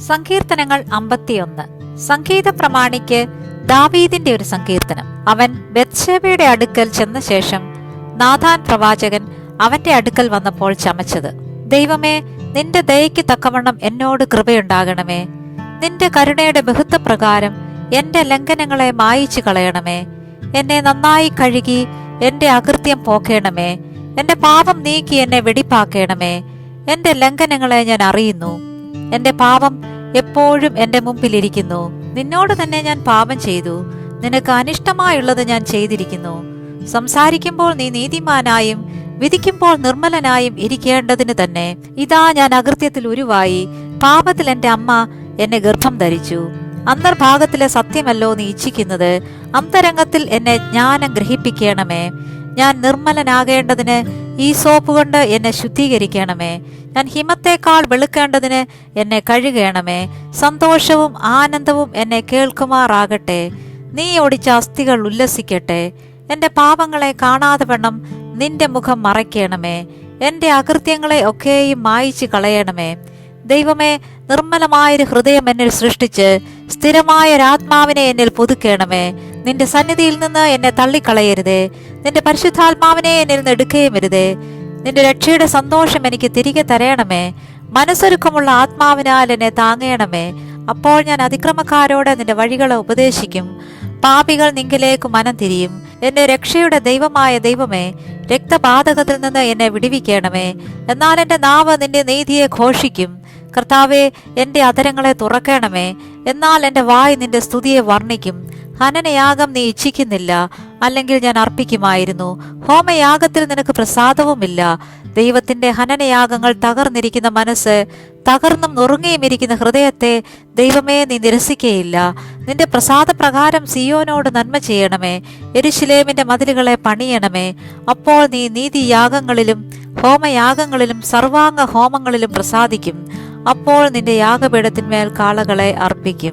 സങ്കീർത്തനങ്ങൾ 51. സംഗീത പ്രമാണിക്ക് ദാവീദിന്റെ ഒരു സങ്കീർത്തനം. അവൻ ബത്ശേബയുടെ അടുക്കൽ ചെന്ന ശേഷം നാഥാൻ പ്രവാചകൻ അവന്റെ അടുക്കൽ വന്നപ്പോൾ ചമച്ചത്: ദൈവമേ, നിന്റെ ദയയ്ക്ക് തക്കവണ്ണം എന്നോട് കൃപയുണ്ടാകണമേ. നിന്റെ കരുണയുടെ ബഹുത്വപ്രകാരം എന്റെ ലംഘനങ്ങളെ മായിച്ചു കളയണമേ. എന്നെ നന്നായി കഴുകി എന്റെ അകൃത്യം പോക്കേണമേ. എന്റെ പാപം നീക്കി എന്നെ വെടിപ്പാക്കേണമേ. എന്റെ ലംഘനങ്ങളെ ഞാൻ അറിയുന്നു. എന്റെ പാപം എപ്പോഴും എന്റെ മുമ്പിലിരിക്കുന്നു. നിന്നോട് തന്നെ ഞാൻ പാപം ചെയ്തു. നിനക്ക് അനിഷ്ടമായുള്ളത് ഞാൻ ചെയ്തിരിക്കുന്നു. സംസാരിക്കുമ്പോൾ നീ നീതിമാനായും വിധിക്കുമ്പോൾ നിർമ്മലനായും ഇരിക്കേണ്ടതിന് തന്നെ. ഇതാ, ഞാൻ അകൃത്യത്തിൽ ഉരുവായി. പാപത്തിൽ എന്റെ അമ്മ എന്നെ ഗർഭം ധരിച്ചു. അന്തർഭാഗത്തിലെ സത്യമല്ലോ നീ ഇച്ഛിക്കുന്നത്. അന്തരംഗത്തിൽ എന്നെ ജ്ഞാനം ഗ്രഹിപ്പിക്കണമേ. ഞാൻ നിർമ്മലനാകേണ്ടതിന് ഈ സോപ്പ് കൊണ്ട് എന്നെ ശുദ്ധീകരിക്കണമേ. ഞാൻ ഹിമത്തേക്കാൾ വെളുക്കേണ്ടതിന് എന്നെ കഴുകണമേ. സന്തോഷവും ആനന്ദവും എന്നെ കേൾക്കുമാറാകട്ടെ. നീ ഒടിച്ച അസ്ഥികൾ ഉല്ലസിക്കട്ടെ. എന്റെ പാപങ്ങളെ കാണാതെ വണ്ണം നിന്റെ മുഖം മറയ്ക്കണമേ. എന്റെ അകൃത്യങ്ങളെ ഒക്കെയും മായിച്ചു കളയണമേ. ദൈവമേ, നിർമ്മലമായൊരു ഹൃദയം എന്നിൽ സൃഷ്ടിച്ച് സ്ഥിരമായൊരാത്മാവിനെ എന്നിൽ പുതുക്കണമേ. നിന്റെ സന്നിധിയിൽ നിന്ന് എന്നെ തള്ളിക്കളയരുതേ. നിന്റെ പരിശുദ്ധാത്മാവിനെ എന്നിൽ നിന്ന് എടുക്കുകയുമരുതേ. നിന്റെ രക്ഷയുടെ സന്തോഷം എനിക്ക് തിരികെ തരയണമേ. മനസ്സൊരുക്കമുള്ള ആത്മാവിനാൽ എന്നെ താങ്ങണമേ. അപ്പോൾ ഞാൻ അതിക്രമക്കാരോട് നിന്റെ വഴികളെ ഉപദേശിക്കും. പാപികൾ നിങ്കിലേക്ക് മനം തിരിയും. എന്റെ രക്ഷയുടെ ദൈവമായ ദൈവമേ, രക്തപാതകത്തിൽ നിന്ന് എന്നെ വിടുവിക്കണമേ. എന്നാൽ എന്റെ നാവ് നിന്റെ നീതിയെ ഘോഷിക്കും. കർത്താവെ, എന്റെ അധരങ്ങളെ തുറക്കണമേ. എന്നാൽ എന്റെ വായ് നിന്റെ സ്തുതിയെ വർണ്ണിക്കും. ഹനനയാഗം നീ ഇച്ഛിക്കുന്നില്ല, അല്ലെങ്കിൽ ഞാൻ അർപ്പിക്കുമായിരുന്നു. ഹോമയാഗത്തിൽ നിനക്ക് പ്രസാദവുമില്ല. ദൈവത്തിന്റെ ഹനനയാഗങ്ങൾ തകർന്നിരിക്കുന്ന മനസ്സ്, തകർന്നും നുറുങ്ങിയും ഇരിക്കുന്ന ഹൃദയത്തെ ദൈവമേ, നീ നിരസിക്കയില്ല. നിന്റെ പ്രസാദപ്രകാരം സിയോനോട് നന്മ ചെയ്യണമേ. യെരൂശലേമിന്റെ മതിലുകളെ പണിയണമേ. അപ്പോൾ നീ നീതിയാഗങ്ങളിലും ഹോമയാഗങ്ങളിലും സർവാംഗ ഹോമങ്ങളിലും പ്രസാദിക്കും. അപ്പോൾ നിന്റെ യാഗപീഠത്തിന്മേൽ കാളകളെ അർപ്പിക്കും.